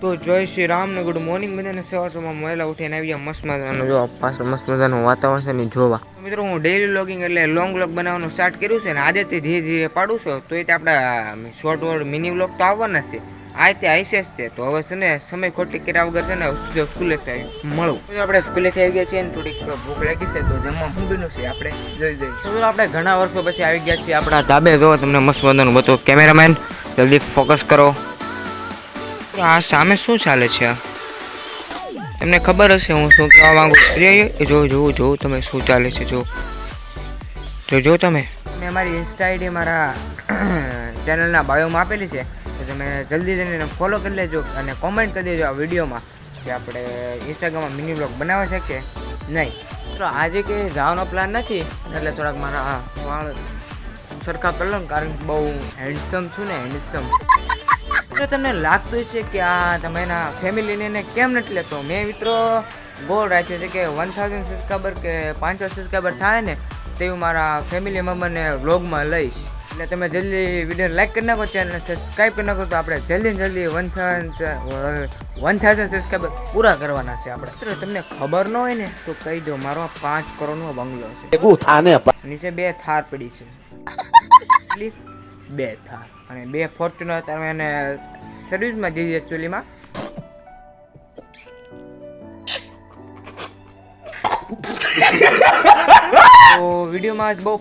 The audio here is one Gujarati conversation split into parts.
તો જય શ્રી રામ ને ગુડ મોર્નિંગ બધાને. સવારમાં વહેલા ઉઠીને આવી ગયા મસ્ત મજાનું જો પાછળ મસ્ત મજાનું વાતાવરણ છે ને જોવા. મિત્રો હું ડેઈલી વ્લોગિંગ એટલે લોંગ વ્લોગ બનાવવાનું સ્ટાર્ટ કર્યું છે ને આજેથી ધીરે ધીરે પાડું છું તો એ આપણા શોર્ટ વર્ડ મિની વ્લોગ તો આવવાના છે. આ તે આઈસે જ તે તો હવે છે ને સમય ખોટી કર્યા વગર છે ને સ્કૂલેથી મળું. આપણે સ્કૂલેથી આવી ગયા છીએ ને થોડીક ભૂખ લાગી છે તો જમવા મૂંબીનું છે આપણે જલ્દી જઈ. તો આપણે ઘણા વર્ષો પછી આવી ગયા છીએ આપણા ધાબે. જો તમને મસ્ત મજાનું બધું કેમેરામેન જલ્દી ફોકસ કરો. આ સામે શું ચાલે છે? તમને ખબર હશે હું શું કહેવા માંગુ છું. જો તમે શું ચાલે છે જો તમે મારી ઇન્સ્ટા આઈડી મારા ચેનલના બાયોમાં આપેલી છે તો તમે જલ્દી જઈને ફોલો કરી લેજો અને કોમેન્ટ કરી દેજો આ વિડીયોમાં કે આપણે ઇન્સ્ટાગ્રામમાં મિની બ્લોગ બનાવે છે કે નહીં. તો આજે કે જવાનો પ્લાન નથી એટલે થોડાક મારા વાળ સરખા કરી લો ને કારણ કે બહુ હેન્ડસમ છું ને હેન્ડસમ. જો તમને લાગતું છે કે આ તમે એના ફેમિલીને કેમ નથી લેતો, મેં મિત્રો ગોળ રાખ્યો છે કે 1000 સબસ્ક્રાઈબર કે 500 સબસ્ક્રાઈબર થાય ને તેવું મારા ફેમિલી મેમ્બરને વ્લોગમાં લઈશ. એટલે તમે જલ્દી વિડીયો લાઈક કરી નાખો, ચેનલને સબસ્ક્રાઈબ કરી નાખો તો આપણે જલ્દી 1000 સબસ્ક્રાઈબર પૂરા કરવાના છે આપણે. તમને ખબર ન હોય ને તો કહી દો, મારો 5 કરોડનો બંગલો છે, નીચે 2 થાર પડી છે, 2 થાર અને 2 ફોર્ચ્યુનર તમે એને સર્વિસમાં દીધી એકચ્યુઅલીમાં. તો વિડીયોમાં જ બહુ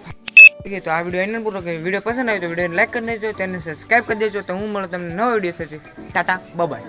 તો આ વિડીયો એને પૂરો કે વિડીયો પસંદ આવ્યો તો વિડીયોને લાઈક કરી દેજો, ચેનલ સબસ્ક્રાઈબ કરી દેજો. તો હું મળું તમને નવો વિડીયો સાથે. ટાટા બાય.